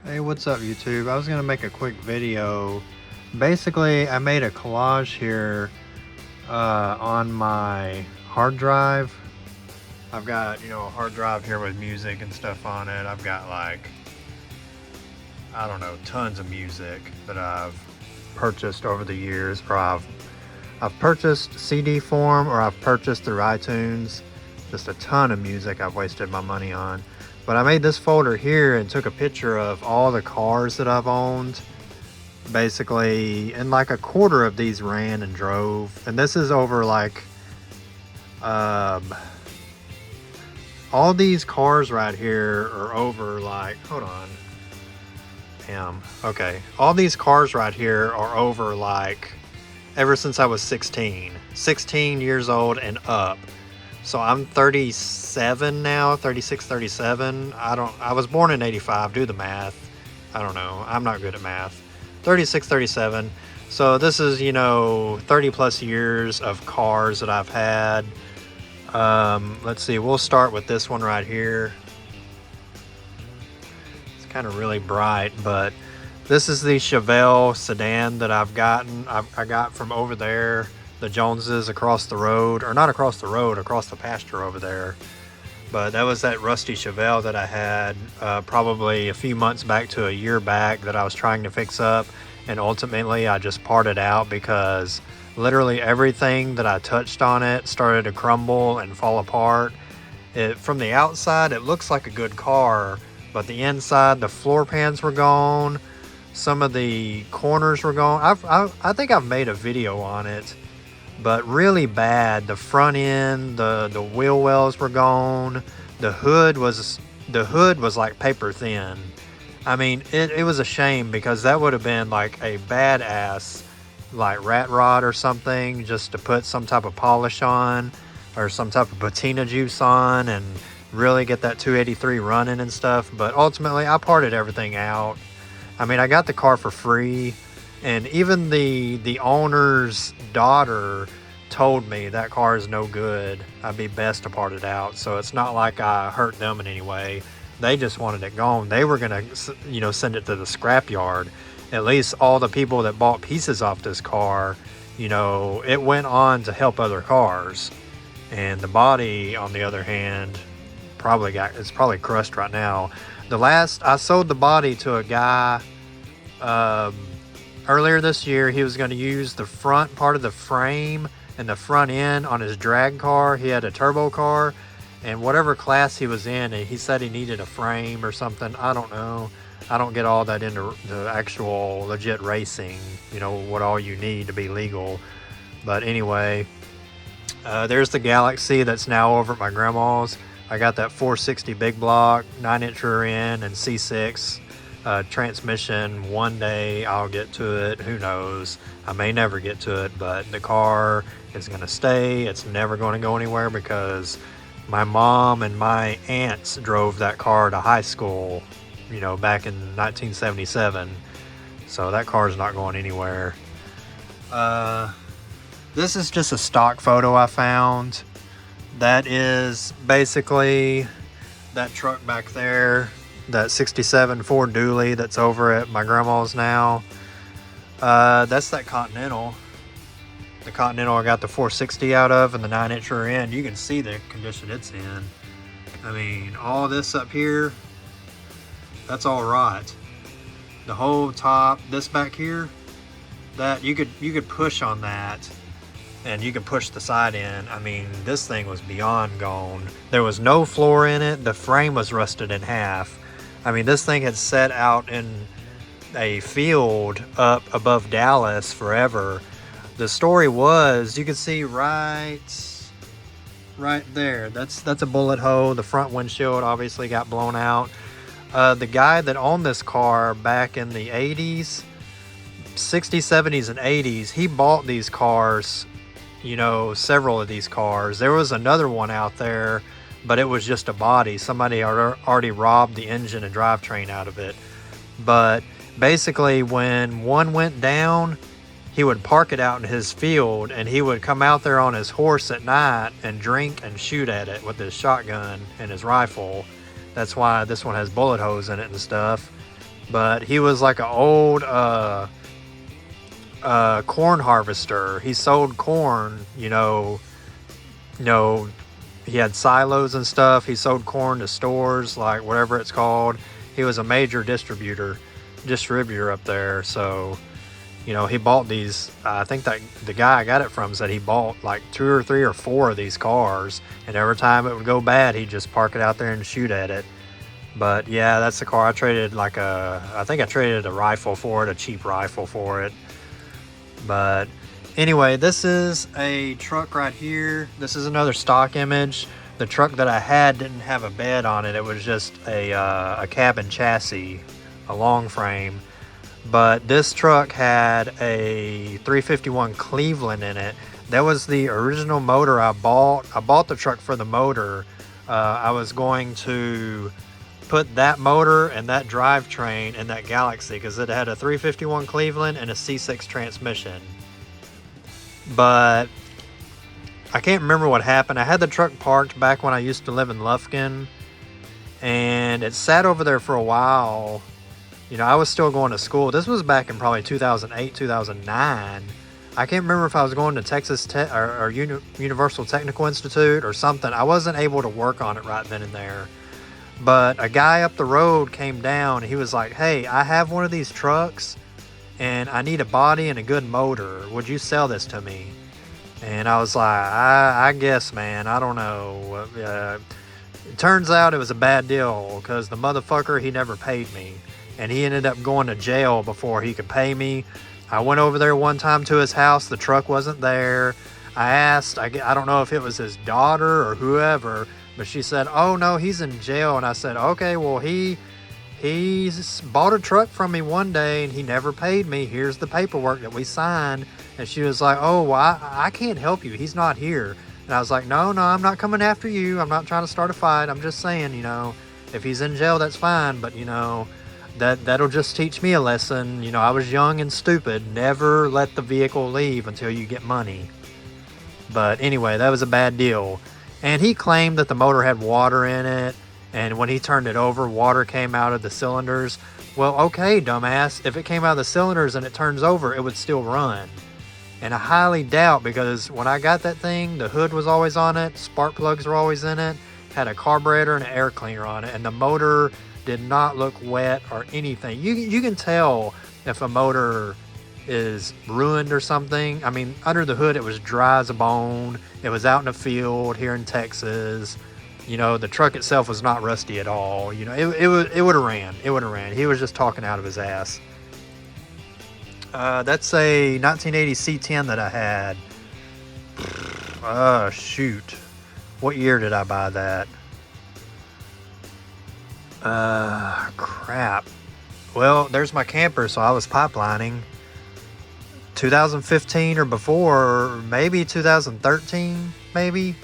Hey, what's up YouTube? I was gonna make a quick video. Basically, I made a collage here on my hard drive. I've got, a hard drive here with music and stuff on it. I've got like, I don't know, tons of music that I've purchased over the years, or I've purchased CD form, or I've purchased through iTunes. Just a ton of music I've wasted my money on. But I made this folder here and took a picture of all the cars that I've owned. Basically, and like a quarter of these ran and drove. And this is over like, all these cars right here are over like, hold on. Damn, okay. All these cars right here are over like, ever since I was 16 years old and up. So I'm 37 now, 36, 37. I was born in 85, do the math. I don't know, I'm not good at math. 36, 37. So this is, 30 plus years of cars that I've had. Let's see, we'll start with this one right here. It's kind of really bright, but this is the Chevelle sedan that I've gotten. I got from over there. The Joneses across the road, or not across the road, across the pasture over there. But that was that rusty Chevelle that I had probably a few months back to a year back that I was trying to fix up, and ultimately I just parted out because literally everything that I touched on it started to crumble and fall apart. From the outside it looks like a good car, but the inside, the floor pans were gone, some of the corners were gone. I think I've made a video on it, but really bad. The front end, the wheel wells were gone. The hood was like paper thin. I mean, it was a shame because that would have been like a badass like rat rod or something, just to put some type of polish on or some type of patina juice on and really get that 283 running and stuff. But ultimately I parted everything out. I mean, I got the car for free. And even the owner's daughter told me that car is no good. I'd be best to part it out. So it's not like I hurt them in any way. They just wanted it gone. They were going to, send it to the scrap yard. At least all the people that bought pieces off this car, it went on to help other cars. And the body, on the other hand, it's probably crushed right now. I sold the body to a guy, earlier this year. He was going to use the front part of the frame and the front end on his drag car. He had a turbo car, and whatever class he was in, he said he needed a frame or something. I don't know. I don't get all that into the actual legit racing, what all you need to be legal. But anyway, there's the Galaxy that's now over at my grandma's. I got that 460 big block, 9-inch rear end, and C6 transmission. One day I'll get to it. Who knows? I may never get to it, but the car is going to stay. It's never going to go anywhere because my mom and my aunts drove that car to high school, back in 1977. So that car is not going anywhere. This is just a stock photo I found. That is basically that truck back there, that 67 Ford Dually that's over at my grandma's now. That's that Continental. The Continental I got the 460 out of and the 9-inch rear end. You can see the condition it's in. I mean, all this up here, that's all rot. The whole top, this back here, that you could push on that and you could push the side in. I mean, this thing was beyond gone. There was no floor in it. The frame was rusted in half. I mean, this thing had set out in a field up above Dallas forever. The story was, you can see right there, that's a bullet hole. The front windshield obviously got blown out. The guy that owned this car back in the 80s, 60s, 70s, and 80s, he bought these cars, several of these cars. There was another one out there, but it was just a body. Somebody already robbed the engine and drivetrain out of it. But basically, when one went down, he would park it out in his field, and he would come out there on his horse at night and drink and shoot at it with his shotgun and his rifle. That's why this one has bullet holes in it and stuff. but he was like an old corn harvester. He sold corn, you know, he had silos and stuff. He sold corn to stores, like whatever it's called. He was a major distributor up there. So, he bought these. I think that the guy I got it from said he bought like 2 or 3 or 4 of these cars, and every time it would go bad, he'd just park it out there and shoot at it. But yeah, that's the car I traded. I think I traded a rifle for it, a cheap rifle for it. But anyway, this is a truck right here. This is another stock image. The truck that I had didn't have a bed on it. It was just a cabin chassis, a long frame. But this truck had a 351 Cleveland in it. That was the original motor I bought. I bought the truck for the motor. I was going to put that motor and that drivetrain in that Galaxy because it had a 351 Cleveland and a C6 transmission. But I can't remember what happened. I had the truck parked back when I used to live in Lufkin, and it sat over there for a while. I was still going to school. This was back in probably 2008, 2009. I can't remember if I was going to Texas Tech or Universal Technical Institute or something. I wasn't able to work on it right then and there. But a guy up the road came down. He was like, "Hey, I have one of these trucks and I need a body and a good motor. Would you sell this to me?" And I was like, I guess, man, I don't know. It turns out it was a bad deal because the motherfucker, he never paid me. And he ended up going to jail before he could pay me. I went over there one time to his house. The truck wasn't there. I asked, I don't know if it was his daughter or whoever, but she said, "Oh, no, he's in jail." And I said, "Okay, well, he bought a truck from me one day and he never paid me. Here's the paperwork that we signed." And she was like, "Oh, well, I can't help you. He's not here." And I was like, no, I'm not coming after you. I'm not trying to start a fight. I'm just saying, if he's in jail, that's fine. But, that'll just teach me a lesson. I was young and stupid. Never let the vehicle leave until you get money. But anyway, that was a bad deal. And he claimed that the motor had water in it. And when he turned it over, water came out of the cylinders. Well, okay, dumbass. If it came out of the cylinders and it turns over, it would still run. And I highly doubt, because when I got that thing, the hood was always on it. Spark plugs were always in it. Had a carburetor and an air cleaner on it. And the motor did not look wet or anything. You can tell if a motor is ruined or something. I mean, under the hood, it was dry as a bone. It was out in the field here in Texas. The truck itself was not rusty at all. It would have ran. It would have ran. He was just talking out of his ass. That's a 1980 C10 that I had. Shoot. What year did I buy that? Crap. Well, there's my camper, so I was pipelining. 2015 or before, maybe 2013, maybe.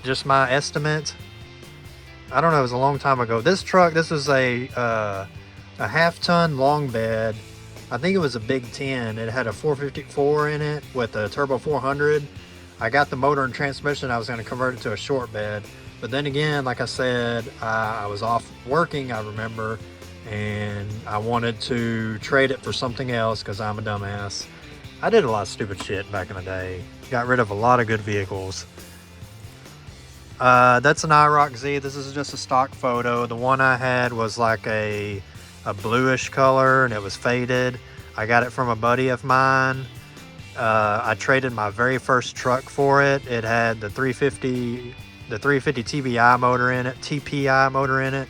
Just my estimate. I don't know, it was a long time ago. This was a half-ton long bed. I think it was a Big 10. It had a 454 in it with a turbo 400. I got the motor and transmission. I was going to convert it to a short bed. But then again, like I said, I was off working, I remember, and I wanted to trade it for something else because I'm a dumbass. I did a lot of stupid shit back in the day. Got rid of a lot of good vehicles. That's an IROC Z. This is just a stock photo. The one I had was like a bluish color and it was faded. I got it from a buddy of mine. I traded my very first truck for it. It had the 350 TPI motor in it.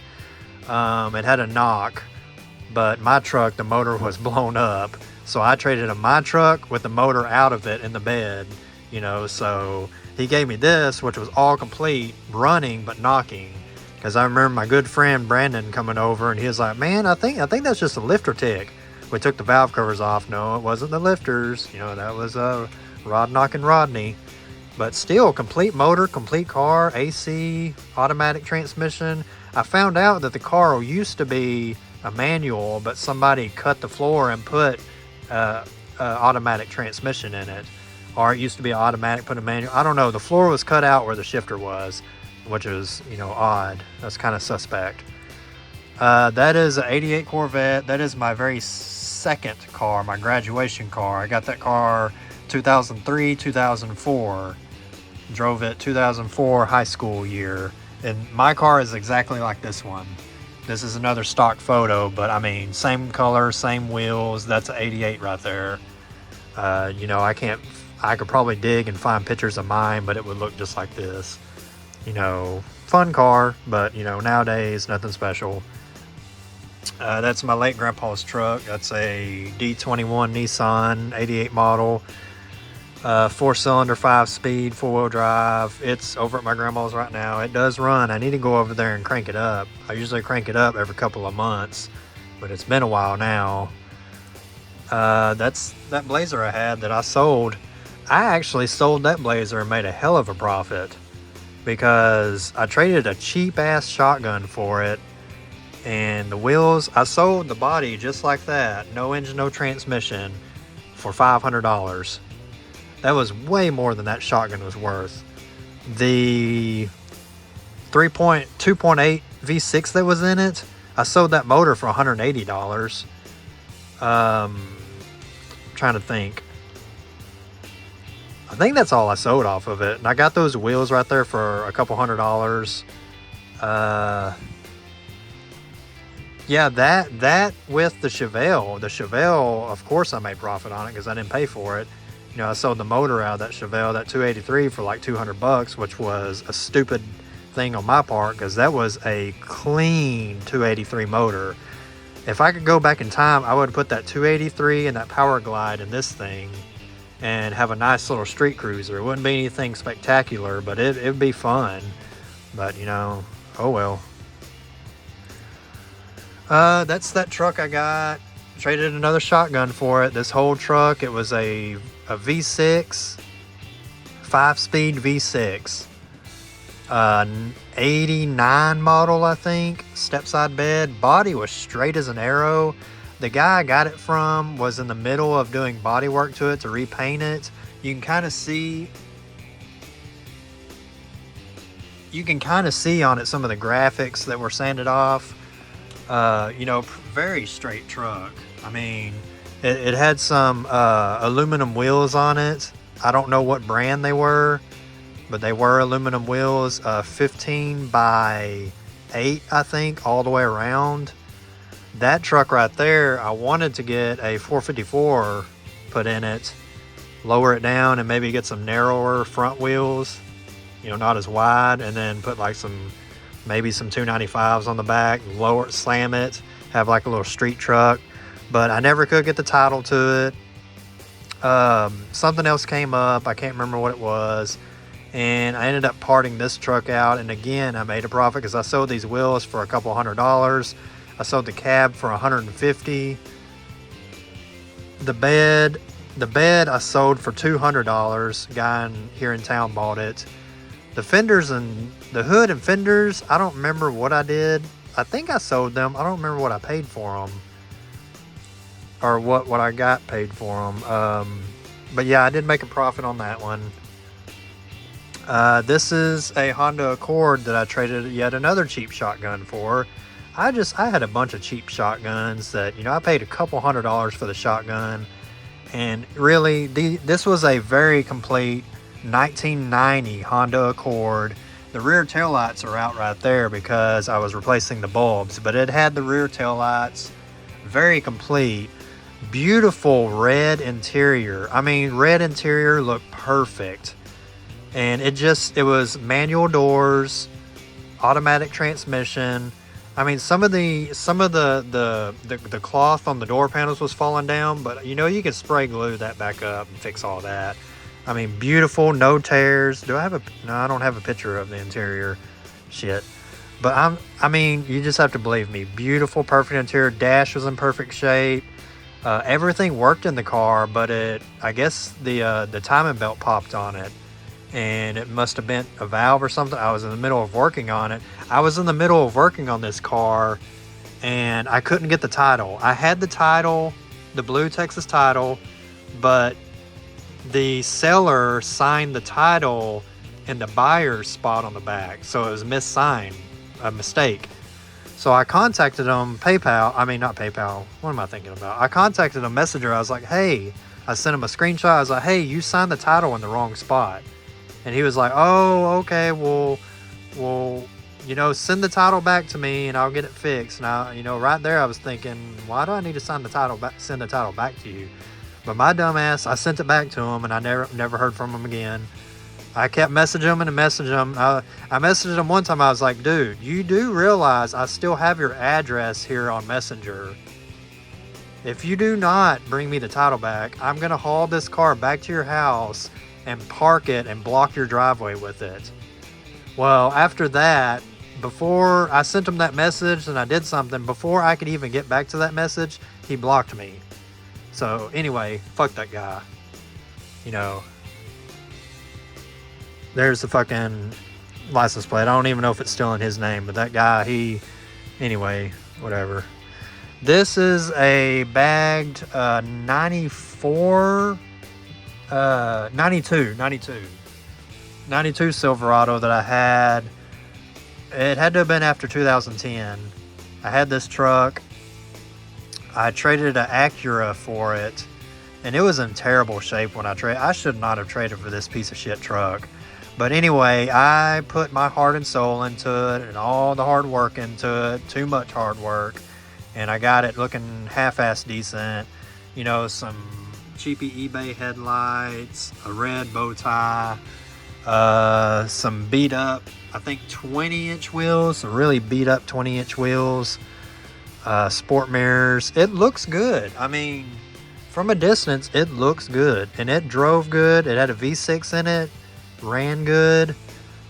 It had a knock, but my truck, the motor was blown up. So I traded my truck with the motor out of it in the bed, so he gave me this, which was all complete, running but knocking. Because I remember my good friend Brandon coming over and he was like, "Man, I think that's just a lifter tick." We took the valve covers off. No, it wasn't the lifters. That was Rod knocking Rodney. But still, complete motor, complete car, AC, automatic transmission. I found out that the car used to be a manual, but somebody cut the floor and put automatic transmission in it. Or it used to be automatic, put a manual. I don't know. The floor was cut out where the shifter was, which is, odd. That's kind of suspect. That is an 88 Corvette. That is my very second car, my graduation car. I got that car 2003, 2004. Drove it 2004 high school year. And my car is exactly like this one. This is another stock photo, but I mean, same color, same wheels. That's an 88 right there. I could probably dig and find pictures of mine, but it would look just like this. Fun car, but nowadays, nothing special. That's my late grandpa's truck. That's a D21 Nissan 88 model. 4-cylinder, 5-speed, 4-wheel drive. It's over at my grandma's right now. It does run. I need to go over there and crank it up. I usually crank it up every couple of months, but it's been a while now. That's that Blazer I had that I sold. I actually sold that Blazer and made a hell of a profit because I traded a cheap ass shotgun for it. And the wheels, I sold the body just like that. No engine, no transmission for $500. That was way more than that shotgun was worth. The 2.8 V6 that was in it, I sold that motor for $180. Trying to think. I think that's all I sold off of it. And I got those wheels right there for a couple $100. Yeah, that with the Chevelle. The Chevelle, of course I made profit on it because I didn't pay for it. I sold the motor out of that Chevelle, that 283, for like $200, which was a stupid thing on my part because that was a clean 283 motor. If I could go back in time, I would put that 283 and that Power Glide in this thing and have a nice little street cruiser. It wouldn't be anything spectacular, but it'd be fun. But, oh well. That's that truck I got. Traded another shotgun for it. This whole truck, it was a V6, 5-speed V6. 89 model, I think. Step-side bed. Body was straight as an arrow. The guy I got it from was in the middle of doing body work to it to repaint it. You can kind of see on it some of the graphics that were sanded off. Very straight truck. I mean, it had some aluminum wheels on it. I don't know what brand they were, but they were aluminum wheels, 15 by 8, I think, all the way around. That truck right there, I wanted to get a 454 put in it, lower it down, and maybe get some narrower front wheels, not as wide, and then put like maybe some 295s on the back, lower it, slam it, have like a little street truck. But I never could get the title to it. Something else came up. I can't remember what it was. And I ended up parting this truck out. And again, I made a profit because I sold these wheels for a couple $100. I sold the cab for $150. The bed I sold for $200. Guy here in town bought it. The fenders and the hood and fenders, I don't remember what I did. I think I sold them. I don't remember what I paid for them. Or what I got paid for them. But yeah, I did make a profit on that one. This is a Honda Accord that I traded yet another cheap shotgun for. I had a bunch of cheap shotguns that, I paid a couple $100 for the shotgun. And really, this was a very complete 1990 Honda Accord. The rear taillights are out right there because I was replacing the bulbs. But it had the rear taillights, very complete. Beautiful red interior. I mean, red interior looked perfect. And it was manual doors, automatic transmission. I mean, some of the cloth on the door panels was falling down, but you can spray glue that back up and fix all that. I mean, beautiful, no tears. No, I don't have a picture of the interior. Shit. But I mean, you just have to believe me. Beautiful, perfect interior. Dash was in perfect shape. Everything worked in the car, but I guess the timing belt popped on it, and it must have been a valve or something. I was in the middle of working on it. I was in the middle of working on this car, and I couldn't get the title. I had the title, the blue Texas title, but the seller signed the title in the buyer's spot on the back, so it was missigned, a mistake. So I contacted him, not PayPal. What am I thinking about? I contacted him Messenger. I was like, hey, I sent him a screenshot. I was like, hey, you signed the title in the wrong spot. And he was like, oh, okay, well, send the title back to me and I'll get it fixed. And right there I was thinking, why do I need to send the title back to you? But my dumb ass, I sent it back to him and I never heard from him again. I kept messaging him. I messaged him one time. I was like, dude, you do realize I still have your address here on Messenger. If you do not bring me the title back, I'm going to haul this car back to your house and park it and block your driveway with it. Well, after that, before I sent him that message and I did something, before I could even get back to that message, he blocked me. So anyway, fuck that guy. There's the fucking license plate. I don't even know if it's still in his name, but that guy, anyway, whatever. This is a bagged 92 Silverado that I had. It had to have been after 2010. I had this truck. I traded an Acura for it, and it was in terrible shape when I traded. I should not have traded for this piece of shit truck. But anyway, I put my heart and soul into it and all the hard work into it, too much hard work, and I got it looking half-ass decent. Some cheapy eBay headlights, a red bow tie, some beat up, I think 20-inch wheels, really beat up 20-inch wheels, sport mirrors. It looks good. I mean, from a distance, it looks good, and it drove good. It had a V6 in it. Ran good,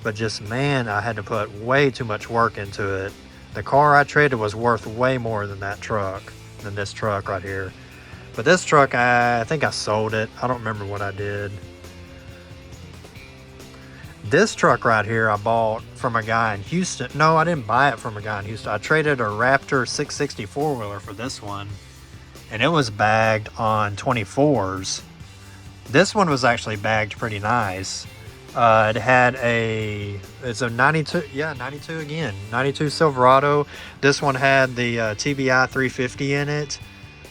but just, man, I had to put way too much work into it. The car I traded was worth way more than this truck right here. But this truck, I think I sold it. I don't remember what I did. This truck right here I bought from a guy in Houston. No, I didn't buy it from a guy in Houston. I traded a Raptor 660 four-wheeler for this one, and it was bagged on 24s. This one was actually bagged pretty nice. It had it's a 92 again, 92 Silverado. This one had the TBI 350 in it.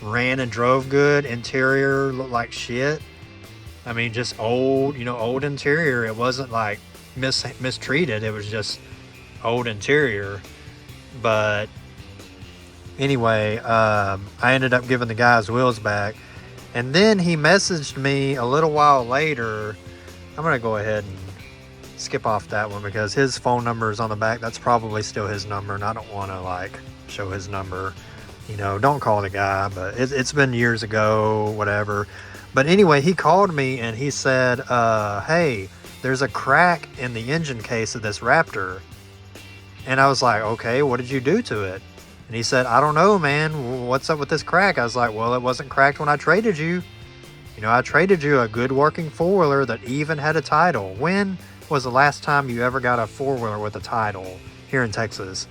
Ran and drove good. Interior looked like shit. I mean, just old interior. It wasn't like mistreated. It was just old interior. But anyway, I ended up giving the guy his wheels back. And then he messaged me a little while later. I'm going to go ahead and skip off that one because his phone number is on the back. That's probably still his number, and I don't want to show his number. Don't call the guy, but it's been years ago, whatever. But anyway, he called me and he said, hey, there's a crack in the engine case of this Raptor. And I was like, okay, what did you do to it? And he said, I don't know, man. What's up with this crack? I was like, well, it wasn't cracked when I traded you. I traded you a good working four-wheeler that even had a title. When was the last time you ever got a four-wheeler with a title here in Texas?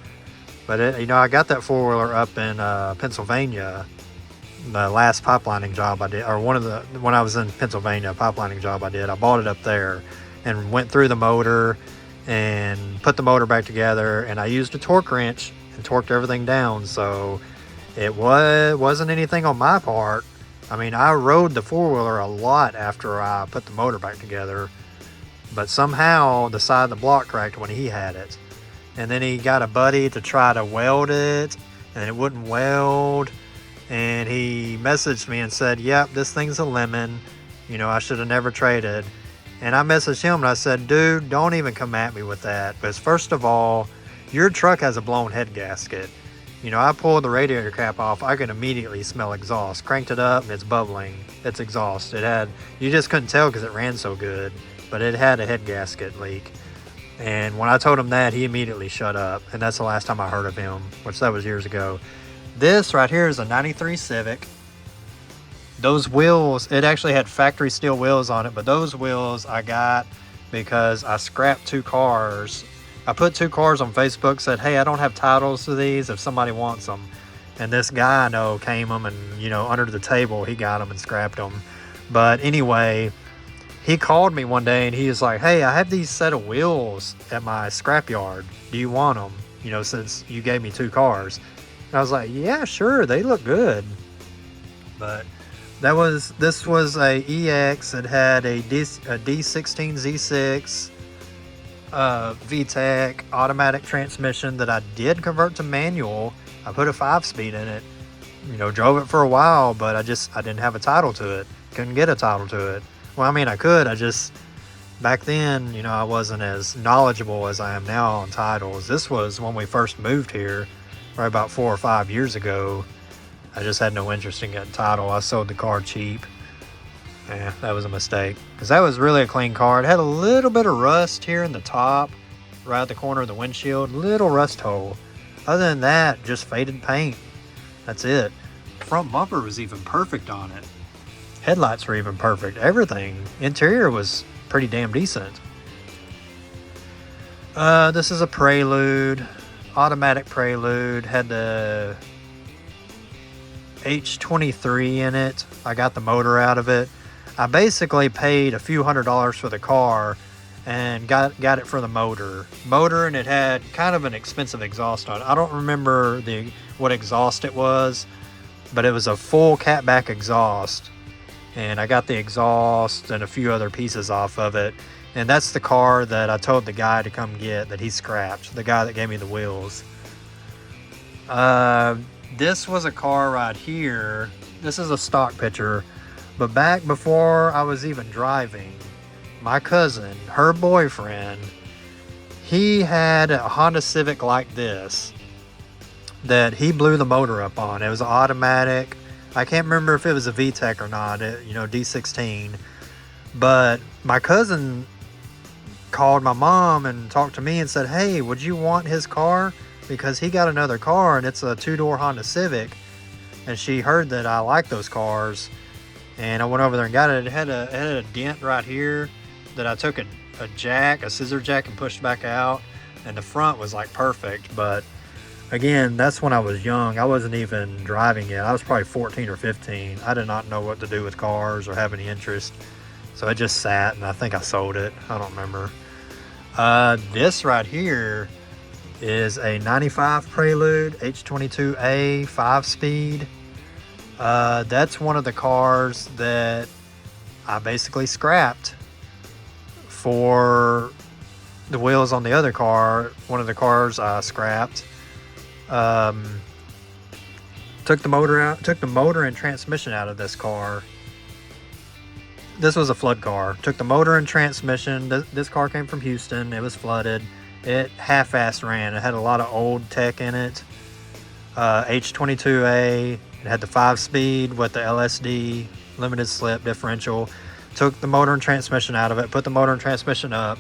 But, I got that four-wheeler up in Pennsylvania, the last pipelining job I did, or when I was in Pennsylvania, pipelining job I did. I bought it up there and went through the motor and put the motor back together, and I used a torque wrench and torqued everything down, so it wasn't anything on my part. I mean, I rode the four-wheeler a lot after I put the motor back together, but somehow the side of the block cracked when he had it. And then he got a buddy to try to weld it, and it wouldn't weld. And he messaged me and said, yep, this thing's a lemon. I should have never traded. And I messaged him and I said, dude, don't even come at me with that. Because first of all, your truck has a blown head gasket. I pulled the radiator cap off. I could immediately smell exhaust. Cranked it up and it's bubbling. It's exhaust. You just couldn't tell because it ran so good, but it had a head gasket leak. And when I told him that, he immediately shut up. And that's the last time I heard of him, which that was years ago. This right here is a 93 Civic. Those wheels, it actually had factory steel wheels on it, but those wheels I got because I scrapped 2 cars. I put 2 cars on Facebook, said, hey, I don't have titles to these if somebody wants them. And this guy I know came them and, under the table, he got them and scrapped them. But anyway, he called me one day and he was like, hey, I have these set of wheels at my scrapyard. Do you want them? since you gave me 2 cars. And I was like, yeah, sure, they look good. But this was a EX. It had a D16 Z6 VTEC automatic transmission that I did convert to manual. I put a 5-speed in it, drove it for a while, but I didn't have a title to it. Couldn't get a title to it. Well, I mean, I could. Back then, I wasn't as knowledgeable as I am now on titles. This was when we first moved here, right about 4 or 5 years ago. I just had no interest in getting a title. I sold the car cheap. Yeah, that was a mistake, because that was really a clean car. It had a little bit of rust here in the top, right at the corner of the windshield, little rust hole. Other than that, just faded paint. That's it. Front bumper was even perfect on it. Headlights were even perfect. Everything. Interior was pretty damn decent. This is a Prelude, automatic Prelude. Had the H23 in it. I got the motor out of it. I basically paid a few $100s for the car and got it for the motor, and it had kind of an expensive exhaust on it. I don't remember what exhaust it was, but it was a full catback exhaust, and I got the exhaust and a few other pieces off of it. And that's the car that I told the guy to come get, that he scrapped, the guy that gave me the wheels. This was a car right here. This is a stock picture, but back before I was even driving, my cousin, her boyfriend, he had a Honda Civic like this that he blew the motor up on. It was an automatic. I can't remember if it was a VTEC or not, D16. But my cousin called my mom and talked to me and said, hey, would you want his car? Because he got another car, and it's a 2-door Honda Civic. And she heard that I like those cars. And I went over there and got it. It had a dent right here that I took a scissor jack, and pushed back out. And the front was like perfect. But again, that's when I was young. I wasn't even driving yet. I was probably 14 or 15. I did not know what to do with cars or have any interest. So it just sat, and I think I sold it. I don't remember. This right here is a 95 Prelude H22A 5-speed. That's one of the cars that I basically scrapped for the wheels on the other car. One of the cars I scrapped. Took the motor and transmission out of this car. This was a flood car. Took the motor and transmission. This car came from Houston. It was flooded. It half-assed ran. It had a lot of old tech in it. H22A. It had the 5-speed with the LSD, limited slip differential. Took the motor and transmission out of it. Put the motor and transmission up.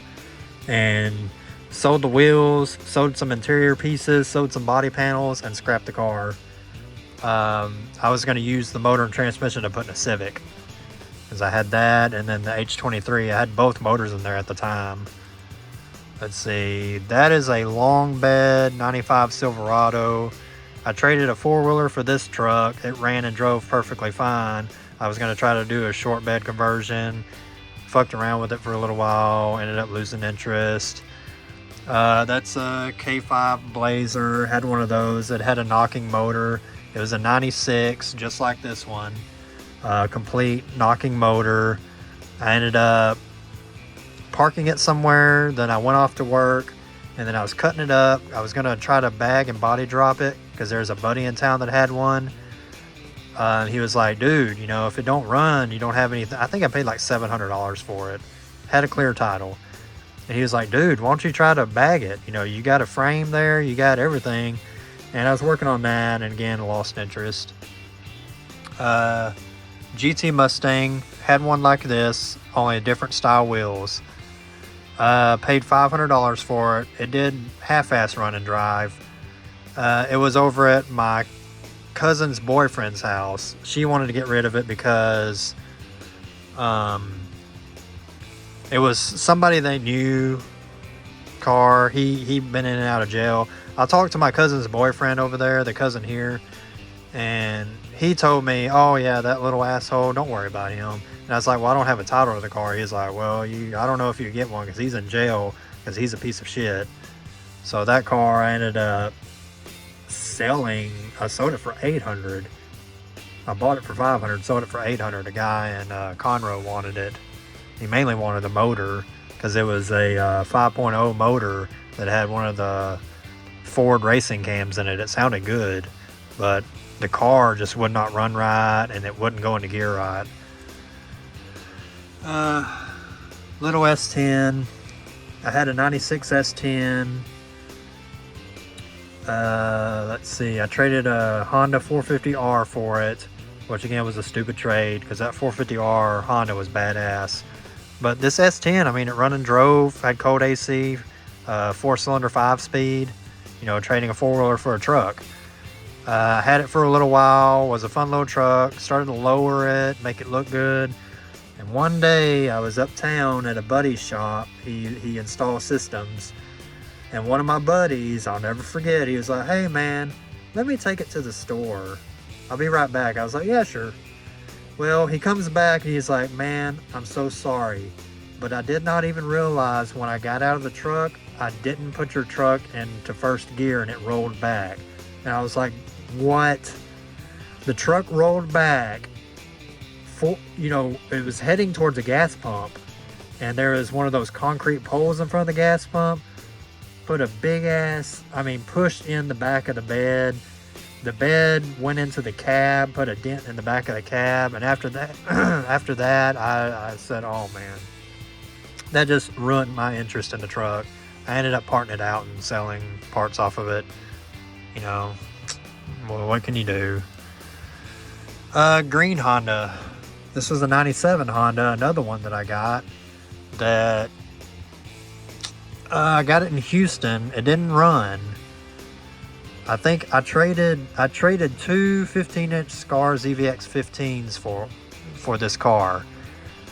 And sold the wheels. Sold some interior pieces. Sold some body panels. And scrapped the car. I was going to use the motor and transmission to put in a Civic, because I had that, and then the H23. I had both motors in there at the time. Let's see. That is a long bed 95 Silverado. I traded a 4-wheeler for this truck. It ran and drove perfectly fine. I was going to try to do a short bed conversion. Fucked around with it for a little while. Ended up losing interest. That's a K5 Blazer. Had one of those. It had a knocking motor. It was a 96, just like this one. Complete knocking motor. I ended up parking it somewhere. Then I went off to work, and then I was cutting it up. I was going to try to bag and body drop it, because there's a buddy in town that had one. He was like, dude, if it don't run, you don't have anything. I think I paid like $700 for it. Had a clear title. And he was like, dude, why don't you try to bag it? You got a frame there, you got everything. And I was working on that, and again, lost interest. GT Mustang, had one like this, only a different style wheels. Paid $500 for it. It did half-ass run and drive. It was over at my cousin's boyfriend's house. She wanted to get rid of it because it was somebody they knew car. He'd been in and out of jail. I talked to my cousin's boyfriend over there, the cousin here, and he told me, oh yeah, that little asshole, don't worry about him. And I was like, well, I don't have a title to the car. He's like, well, I don't know if you get one, because he's in jail, because he's a piece of shit. So that car I ended up selling. I sold it for 800. I bought it for 500, sold it for 800. A guy in Conroe wanted it. He mainly wanted the motor because it was a 5.0 motor that had one of the Ford racing cams in it. It sounded good, but the car just would not run right and it wouldn't go into gear right. Little S10. I had a 96 S10. Let's see. I traded a Honda 450R for it, which again was a stupid trade because that 450R Honda was badass. But this S10, I mean, it run and drove, had cold AC, 4-cylinder 5-speed, trading a 4-wheeler for a truck. I had it for a little while, was a fun little truck, started to lower it, make it look good. And one day I was uptown at a buddy's shop. He installs systems. And one of my buddies, I'll never forget, he was like, "Hey man, let me take it to the store. I'll be right back." I was like, "Yeah, sure." Well, he comes back and he's like, "Man, I'm so sorry, but I did not even realize when I got out of the truck, I didn't put your truck into first gear and it rolled back." And I was like, "What?" The truck rolled back. It was heading towards a gas pump, and there was one of those concrete poles in front of the gas pump. Put a big ass, pushed in the back of the bed. The bed went into the cab, put a dent in the back of the cab, and after that, I said, "Oh man, that just ruined my interest in the truck." I ended up parting it out and selling parts off of it. Well, what can you do? Green Honda. This was a 97 Honda, another one that I got. I got it in Houston. It didn't run. I think I traded two 15-inch Scar ZVX 15s for this car.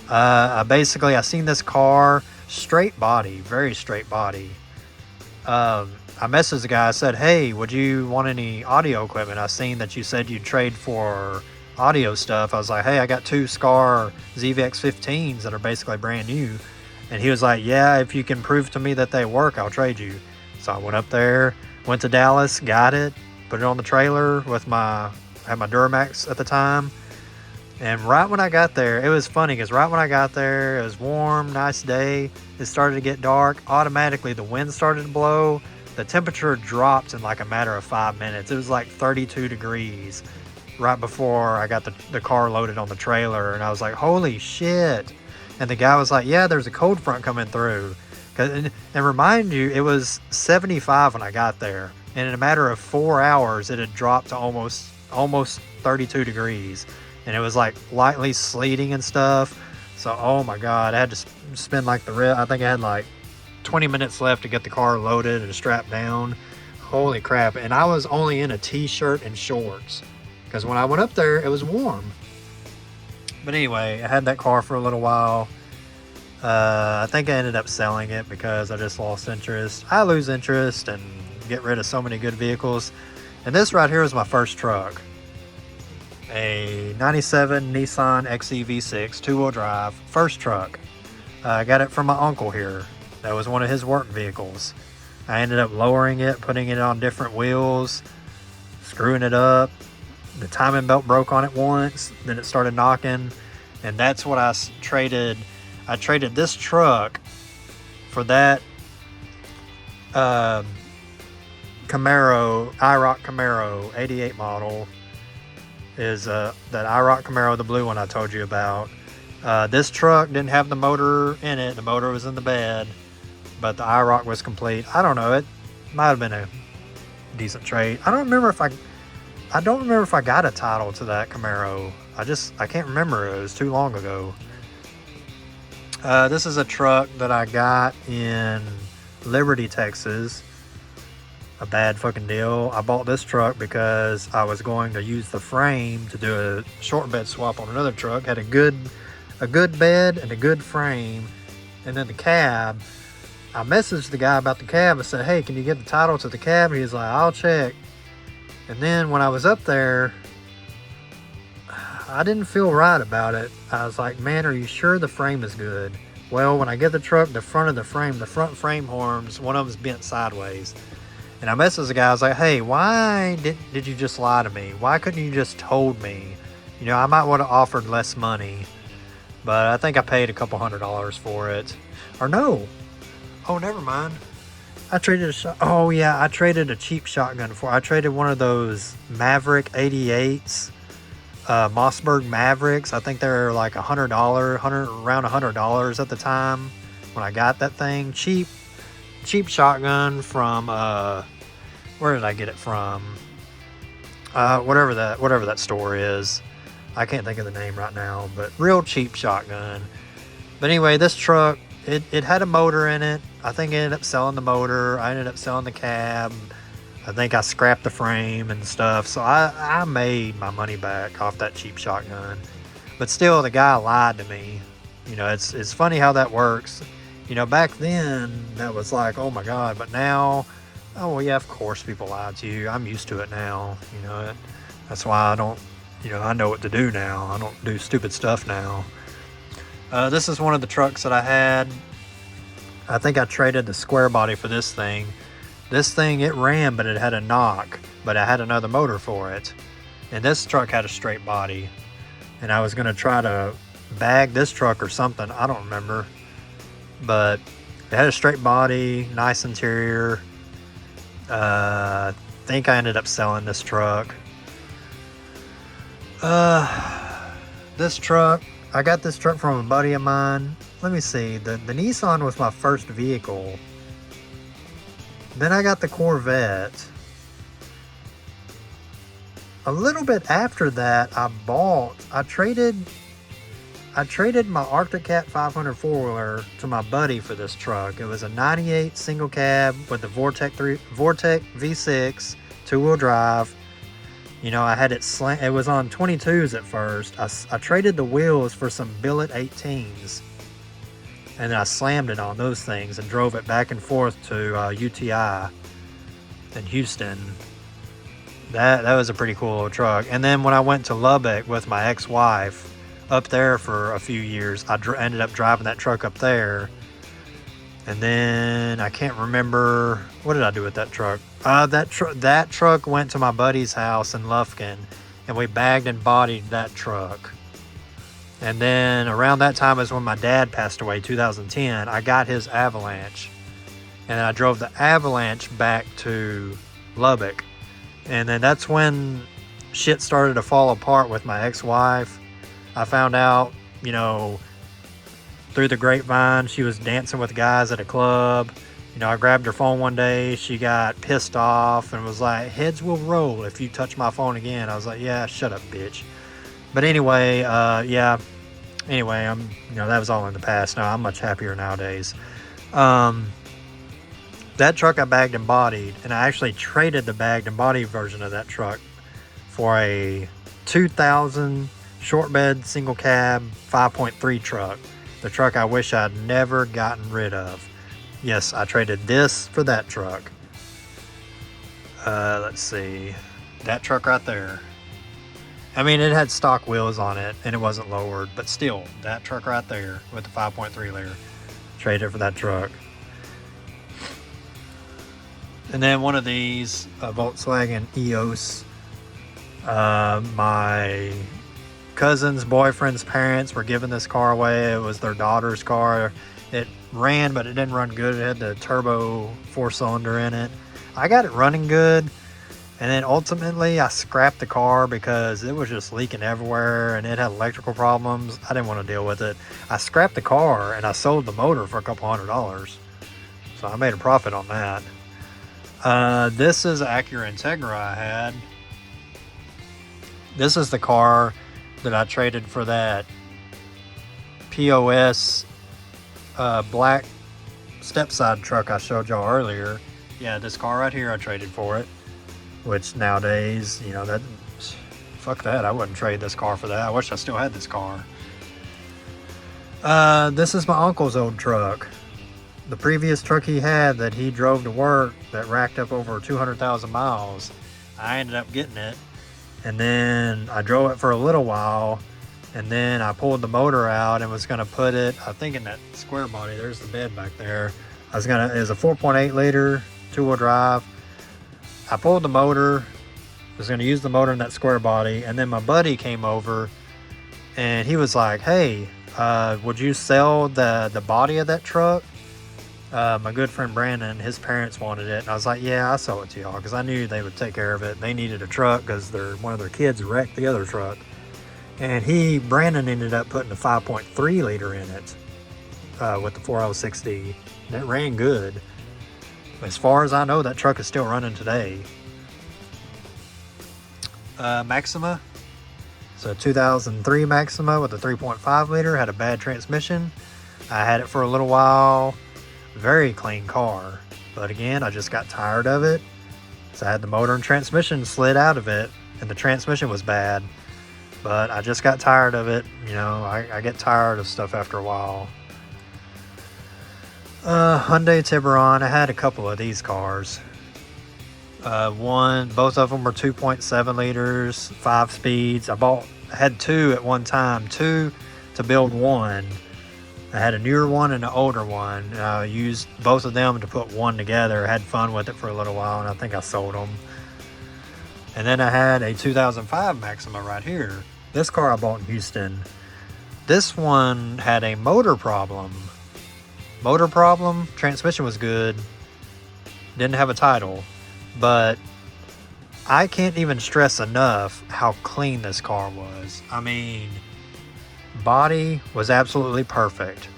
I seen this car, straight body, very straight body. I messaged the guy. I said, "Hey, would you want any audio equipment? I seen that you said you'd trade for audio stuff." I was like, "Hey, I got two Scar ZVX 15s that are basically brand new." And he was like, "Yeah, if you can prove to me that they work, I'll trade you." So I went up there, went to Dallas, got it, put it on the trailer I had my Duramax at the time. And right when I got there, it was funny because right when I got there, it was warm, nice day. It started to get dark. Automatically, the wind started to blow. The temperature dropped in like a matter of 5 minutes. It was like 32 degrees right before I got the car loaded on the trailer. And I was like, "Holy shit." And the guy was like, "Yeah, there's a cold front coming through." And remind you, it was 75 when I got there. And in a matter of 4 hours, it had dropped to almost 32 degrees. And it was like lightly sleeting and stuff. So, oh my God, I had to spend I think I had like 20 minutes left to get the car loaded and strapped down. Holy crap. And I was only in a t-shirt and shorts because when I went up there, it was warm. But anyway, I had that car for a little while. I think I ended up selling it because I just lost interest. I lose interest and get rid of so many good vehicles. And this right here is my first truck. A 97 Nissan XEV6 two-wheel drive, first truck. I got it from my uncle here. That was one of his work vehicles. I ended up lowering it, putting it on different wheels, screwing it up. The timing belt broke on it once, then it started knocking, and that's what I traded. I traded this truck for that Camaro, IROC Camaro, 88 model. Is that IROC Camaro, the blue one I told you about. This truck didn't have the motor in it. The motor was in the bed, but the IROC was complete. I don't know. It might have been a decent trade. I don't remember if I got a title to that Camaro. I can't remember. It was too long ago. This is a truck that I got in Liberty, Texas. A bad fucking deal. I bought this truck because I was going to use the frame to do a short bed swap on another truck. Had a good bed and a good frame. And then the cab, I messaged the guy about the cab. I said, "Hey, can you get the title to the cab?" He's like, "I'll check." And then when I was up there, I didn't feel right about it. I was like, "Man, are you sure the frame is good?" Well, when I get the truck, the front frame horns, one of them's bent sideways. And I messaged the guy. I was like, hey, why did you just lie to me? Why couldn't you just told me? You know, I might would have offered less money, but I think I paid a couple $100 for it. Or no. Oh, never mind. I traded I traded a cheap shotgun for. I traded one of those Maverick 88s, Mossberg Mavericks. I think they're like around $100 at the time when I got that thing. Cheap shotgun from where did I get it from? Whatever that store is. I can't think of the name right now, but real cheap shotgun. But anyway, this truck, it had a motor in it. I think I ended up selling the motor. I ended up selling the cab. I think I scrapped the frame and stuff. So I made my money back off that cheap shotgun. But still, the guy lied to me. You know, it's funny how that works. You know, back then, that was like, oh my God. But now, oh, well, yeah, of course people lie to you. I'm used to it now. You know, that's why I don't, you know, I know what to do now. I don't do stupid stuff now. This is one of the trucks that I had. I think I traded the square body for this thing. This thing, it ran, but it had a knock. But I had another motor for it. And this truck had a straight body. And I was going to try to bag this truck or something. I don't remember. But it had a straight body, nice interior. I think I ended up selling this truck. This truck, I got this truck from a buddy of mine. Let me see, the Nissan was my first vehicle. Then I got the Corvette. A little bit after that, I traded my Arctic Cat 500 four-wheeler to my buddy for this truck. It was a 98 single cab with the Vortec V6, two-wheel drive. You know, I had it it was on 22s at first. I traded the wheels for some billet 18s. And then I slammed it on those things and drove it back and forth to UTI in Houston. That was a pretty cool little truck. And then when I went to Lubbock with my ex-wife, up there for a few years, I ended up driving that truck up there. And then I can't remember, what did I do with that truck? That truck went to my buddy's house in Lufkin, and we bagged and bodied that truck. And then around that time is when my dad passed away, 2010. I got his Avalanche, and I drove the Avalanche back to Lubbock. And then that's when shit started to fall apart with my ex-wife. I found out, you know, through the grapevine, she was dancing with guys at a club. You know, I grabbed her phone one day. She got pissed off and was like, heads will roll if you touch my phone again. I was like, yeah, shut up, bitch. But anyway, yeah. Anyway, you know, that was all in the past. Now I'm much happier nowadays. That truck I bagged and bodied, and I actually traded the bagged and body version of that truck for a 2000 short bed single cab 5.3 truck. The truck I wish I'd never gotten rid of. Yes, I traded this for that truck. Let's see. That truck right there. I mean, it had stock wheels on it, and it wasn't lowered, but still, that truck right there with the 5.3 liter. Traded it for that truck. And then one of these, a Volkswagen EOS. My cousin's boyfriend's parents were giving this car away. It was their daughter's car. It ran, but it didn't run good. It had the turbo 4-cylinder in it. I got it running good, and then ultimately I scrapped the car because it was just leaking everywhere and it had electrical problems. I didn't want to deal with it. I scrapped the car and I sold the motor for a couple $100. So I made a profit on that. This is Acura Integra I had. This is the car that I traded for that POS black stepside truck I showed y'all earlier. Yeah, this car right here I traded for it, which nowadays, you know, that, fuck that, I wouldn't trade this car for that. I wish I still had this car. This is my uncle's old truck. The previous truck he had that he drove to work that racked up over 200,000 miles, I ended up getting it. And then I drove it for a little while, And then I pulled the motor out and was going to put it, I think, in that square body. There's the bed back there. It was a 4.8 liter, 2-wheel drive. I pulled the motor, was going to use the motor in that square body. And then my buddy came over and he was like, hey, would you sell the body of that truck? My good friend Brandon, his parents wanted it. And I was like, yeah, I'll sell it to y'all, because I knew they would take care of it. They needed a truck because one of their kids wrecked the other truck. And Brandon ended up putting a 5.3 liter in it with the 406D. And it ran good. As far as I know, that truck is still running today. Maxima. So 2003 Maxima with a 3.5 liter, had a bad transmission. I had it for a little while. Very clean car. But again, I just got tired of it. So I had the motor and transmission slid out of it, and the transmission was bad. But I just got tired of it. You know, I get tired of stuff after a while. Hyundai Tiburon. I had a couple of these cars. Both of them were 2.7 liters, 5 speeds. I had 2 at one time, 2 to build one. I had a newer one and an older one. I used both of them to put one together. Had fun with it for a little while, and I think I sold them. And then I had a 2005 Maxima right here. This car I bought in Houston. This one had a motor problem. Transmission was good. Didn't have a title. But I can't even stress enough how clean this car was. I mean, body was absolutely perfect.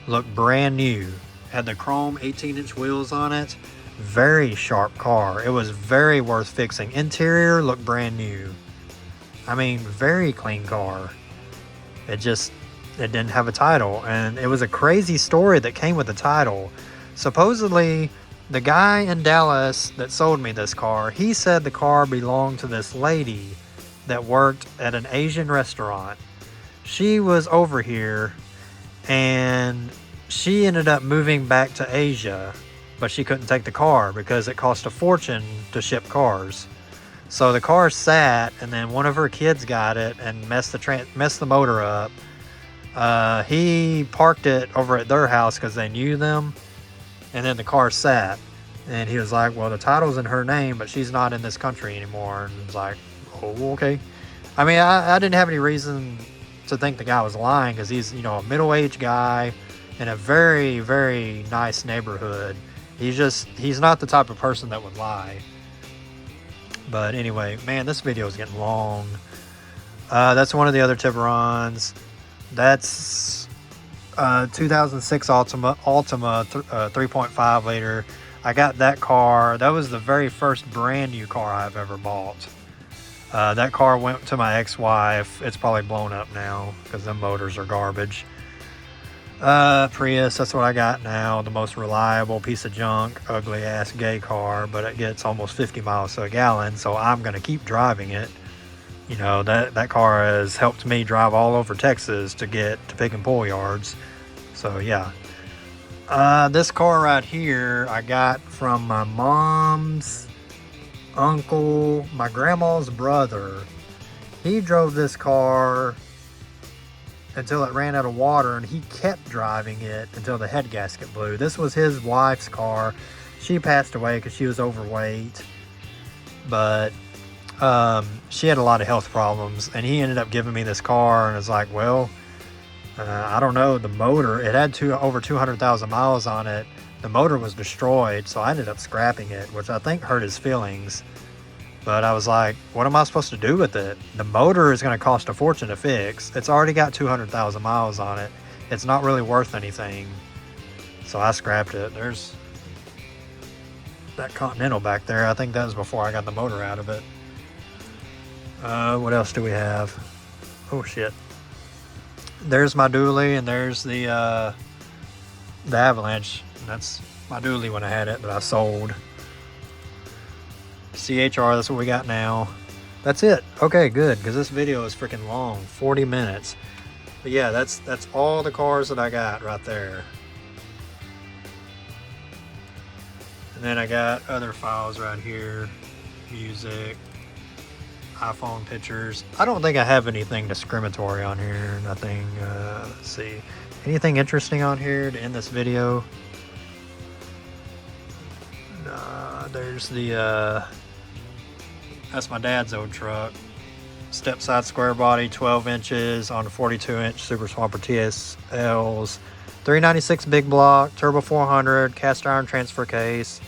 Looked brand new. Had the chrome 18-inch wheels on it. Very sharp car. It was very worth fixing. Interior looked brand new. I mean, very clean car. It didn't have a title. And it was a crazy story that came with the title. Supposedly, the guy in Dallas that sold me this car, he said the car belonged to this lady that worked at an Asian restaurant. She was over here and she ended up moving back to Asia, but she couldn't take the car because it cost a fortune to ship cars. So the car sat, and then one of her kids got it and messed the motor up. He parked it over at their house because they knew them, and then the car sat. And he was like, well, the title's in her name, but she's not in this country anymore. And I was like, oh, okay. I mean, I didn't have any reason to think the guy was lying, because he's, you know, a middle-aged guy in a very, very nice neighborhood. He's not the type of person that would lie. But anyway, man, this video is getting long. That's one of the other Tiburons. That's 2006 Altima 3.5 liter. I got that car. That was the very first brand new car I've ever bought. That car went to my ex-wife. It's probably blown up now because them motors are garbage. Prius, that's what I got now. The most reliable piece of junk, ugly ass gay car, but it gets almost 50 miles to a gallon, so I'm going to keep driving it. You know, that car has helped me drive all over Texas to get to pick and pull yards. So yeah. This car right here I got from my mom's uncle, my grandma's brother. He drove this car until it ran out of water, and he kept driving it until the head gasket blew. This was his wife's car. She passed away because she was overweight, but she had a lot of health problems, and he ended up giving me this car, and it's like, well, I don't know, the motor, it had over 200,000 miles on it. The motor was destroyed, so I ended up scrapping it, which I think hurt his feelings. But I was like, what am I supposed to do with it? The motor is going to cost a fortune to fix. It's already got 200,000 miles on it. It's not really worth anything. So I scrapped it. There's that Continental back there. I think that was before I got the motor out of it. What else do we have? Oh, shit. There's my dually, and there's the Avalanche. That's my dually when I had it, but I sold. CHR, that's what we got now. That's it. Okay, good, because this video is freaking long, 40 minutes. But yeah, that's all the cars that I got right there. And then I got other files right here. Music. iPhone pictures. I don't think I have anything discriminatory on here. Nothing, let's see. Anything interesting on here to end this video? There's the, that's my dad's old truck. Step side square body, 12 inches on the 42-inch Super Swamper TSLs. 396 big block, turbo 400, cast iron transfer case.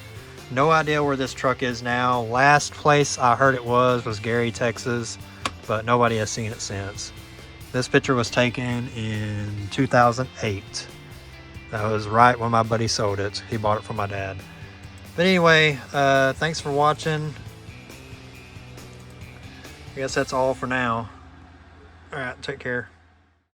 No idea where this truck is now. Last place I heard it was Gary, Texas, but nobody has seen it since. This picture was taken in 2008. That was right when my buddy sold it. He bought it from my dad. But anyway, thanks for watching. I guess that's all for now. All right, take care.